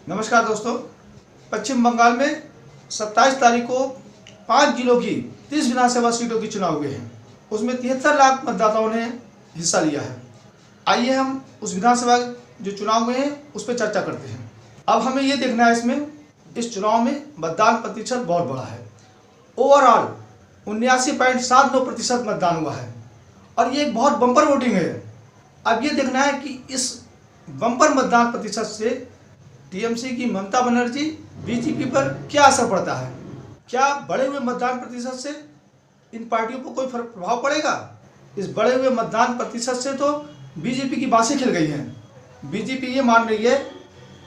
नमस्कार दोस्तों। पश्चिम बंगाल में 27 तारीख को 5 जिलों की 30 विधानसभा सीटों की चुनाव हुए हैं। उसमें 73 लाख मतदाताओं ने हिस्सा लिया है। आइए हम उस विधानसभा जो चुनाव हुए हैं उस पर चर्चा करते हैं। अब हमें ये देखना है इसमें इस चुनाव में मतदान प्रतिशत बहुत बड़ा है। ओवरऑल 79.79% मतदान हुआ है और ये एक बहुत बम्पर वोटिंग है। अब ये देखना है कि इस बम्पर मतदान प्रतिशत से टीएमसी की ममता बनर्जी बीजेपी पर क्या असर पड़ता है। क्या बढ़े हुए मतदान प्रतिशत से इन पार्टियों पर कोई प्रभाव पड़ेगा? इस बढ़े हुए मतदान प्रतिशत से तो बीजेपी की बातें खिल गई हैं। बीजेपी ये मान रही है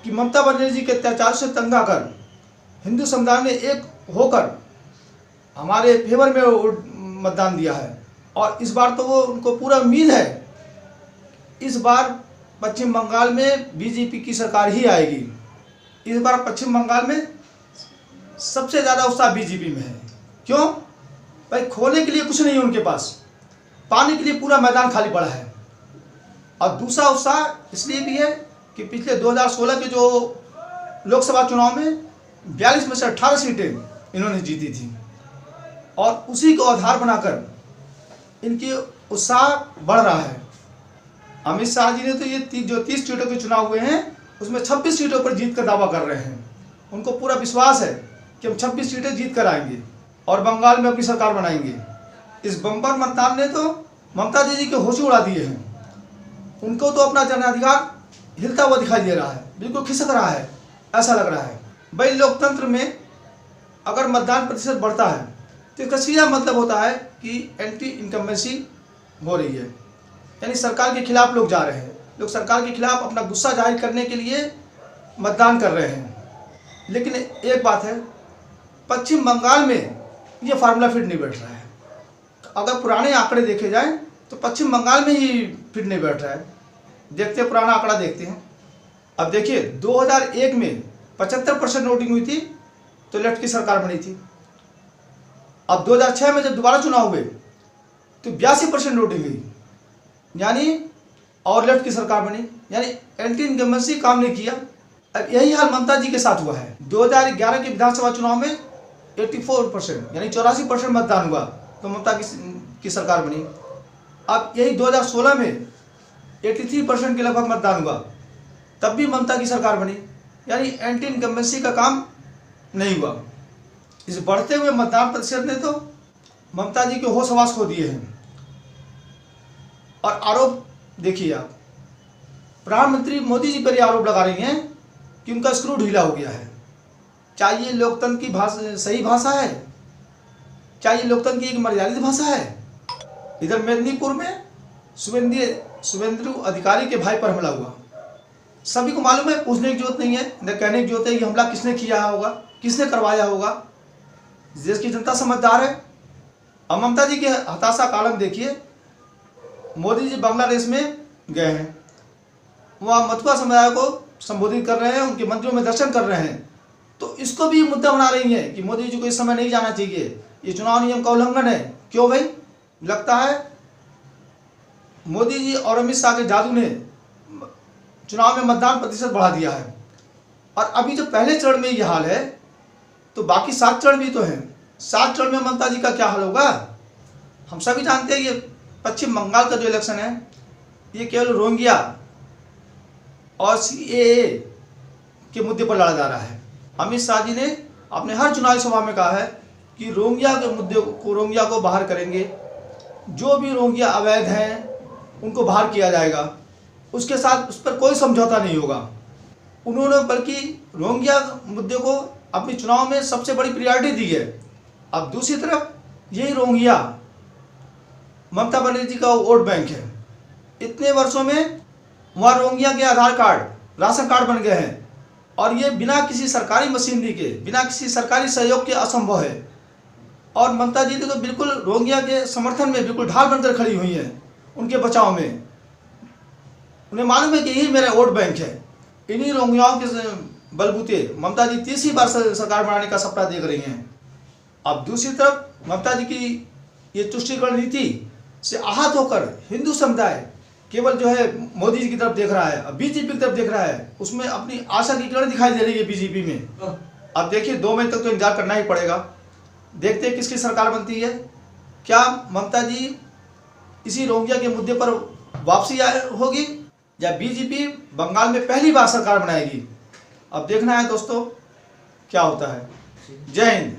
कि ममता बनर्जी के अत्याचार से तंग आकर हिंदू समुदाय ने एक होकर हमारे फेवर में मतदान दिया है और इस बार तो वो उनको पूरा उम्मीद है इस बार पश्चिम बंगाल में बीजेपी की सरकार ही आएगी। इस बार पश्चिम बंगाल में सबसे ज़्यादा उत्साह बीजेपी में है। क्यों भाई? खोने के लिए कुछ नहीं है उनके पास, पाने के लिए पूरा मैदान खाली पड़ा है। और दूसरा उत्साह इसलिए भी है कि पिछले 2016 के जो लोकसभा चुनाव में 42 में से 18 सीटें इन्होंने जीती थी और उसी को आधार बनाकर इनकी उत्साह बढ़ रहा है। अमित शाह जी ने तो ये 30 सीटों के चुनाव हुए हैं उसमें 26 सीटों पर जीत का दावा कर रहे हैं। उनको पूरा विश्वास है कि हम 26 सीटें जीत कर आएंगे और बंगाल में अपनी सरकार बनाएंगे। इस बम्पर मतदान ने तो ममता दीदी के होश उड़ा दिए हैं। उनको तो अपना जनाधिकार हिलता हुआ दिखाई दे रहा है, बिल्कुल खिसक रहा है, ऐसा लग रहा है। भाई लोकतंत्र में अगर मतदान प्रतिशत बढ़ता है तो इसका सीधा मतलब होता है कि एंटी इनकम्बेंसी हो रही है, यानी सरकार के खिलाफ लोग जा रहे हैं। लोग सरकार के खिलाफ अपना गुस्सा जाहिर करने के लिए मतदान कर रहे हैं। लेकिन एक बात है, पश्चिम बंगाल में ये फार्मूला फिट नहीं बैठ रहा है। अगर पुराने आंकड़े देखे जाएं तो पश्चिम बंगाल में ही फिट नहीं बैठ रहा है। देखते हैं, पुराना आंकड़ा देखते हैं। अब देखिए 2001 में 75% वोटिंग हुई थी तो लेफ्ट की सरकार बनी थी। अब 2006 में जब दोबारा चुनाव हुए तो 82% वोटिंग हुई, यानी और लेफ्ट की सरकार बनी, यानी एंटी इनकम्बेंसी काम नहीं किया। अब यही हाल ममता जी के साथ हुआ है। 2011 के विधानसभा चुनाव में 84% यानी 84% मतदान हुआ तो ममता की सरकार बनी। अब यही 2016 में 83% के लगभग मतदान हुआ तब भी ममता की सरकार बनी, यानी एंटी इनकम्बेंसी का काम नहीं हुआ। इस बढ़ते हुए मतदान प्रतिशत ने तो ममता जी के होश हवास खो दिए हैं। और आरोप देखिए आप, प्रधानमंत्री मोदी जी पर ये आरोप लगा रही हैं कि उनका स्क्रू ढीला हो गया है। क्या ये लोकतंत्र की सही भाषा है? क्या ये लोकतंत्र की एक मर्यादित भाषा है? इधर मेदिनीपुर में शुभेंदु अधिकारी के भाई पर हमला हुआ। सभी को मालूम है, पूछने की जरूरत नहीं है, न कहने की जरूरत है कि हमला किसने किया होगा, किसने करवाया होगा। देश की जनता समझदार है। अब ममता जी के हताशा कालम देखिए। मोदी जी बांग्लादेश में गए हैं, वहाँ मथुरा समुदाय को संबोधित कर रहे हैं, उनके मंदिरों में दर्शन कर रहे हैं, तो इसको भी मुद्दा बना रही हैं कि मोदी जी को इस समय नहीं जाना चाहिए, ये चुनाव नियम का उल्लंघन है। क्यों भाई? लगता है मोदी जी और अमित शाह के जादू ने चुनाव में मतदान प्रतिशत बढ़ा दिया है। और अभी जो पहले चरण में ये हाल है तो बाकी 7 चरण भी तो हैं। 7 चरण में ममता जी का क्या हाल होगा? हम सभी जानते हैं ये पश्चिम बंगाल का जो इलेक्शन है ये केवल रोहिंग्या और सीएए के मुद्दे पर लड़ा जा रहा है। अमित शाह जी ने अपने हर चुनावी सभा में कहा है कि रोहिंग्या के मुद्दे को, रोहिंग्या को बाहर करेंगे। जो भी रोहिंग्या अवैध हैं उनको बाहर किया जाएगा, उसके साथ उस पर कोई समझौता नहीं होगा। उन्होंने बल्कि रोहिंग्या मुद्दे को अपने चुनाव में सबसे बड़ी प्रायोरिटी दी है। अब दूसरी तरफ यही रोहिंग्या ममता बनर्जी का वोट बैंक है। इतने वर्षों में वहाँ रोहिंग्या के आधार कार्ड, राशन कार्ड बन गए हैं और ये बिना किसी सरकारी मशीनरी के, बिना किसी सरकारी सहयोग के असंभव है। और ममता जी तो बिल्कुल रोहिंग्या के समर्थन में बिल्कुल ढाल बनकर खड़ी हुई हैं, उनके बचाव में। उन्हें मालूम है कि यही मेरा वोट बैंक है। इन्हीं रोहिंग्याओं के बलबूते ममता जी तीसरी बार सरकार बनाने का सपना देख रही हैं। अब दूसरी तरफ ममता जी की ये तुष्टिकरण नीति से आहत होकर हिंदू समुदाय केवल जो है मोदी जी की तरफ देख रहा है, अब बीजेपी की तरफ देख रहा है, उसमें अपनी आशा की किरण दिखाई दे रही है बीजेपी में। अब देखिए 2 मई तक तो इंतजार करना ही पड़ेगा, देखते हैं किसकी सरकार बनती है। क्या ममता जी इसी रोहिंग्या के मुद्दे पर वापसी होगी या बीजेपी बंगाल में पहली बार सरकार बनाएगी? अब देखना है दोस्तों क्या होता है। जय हिंद।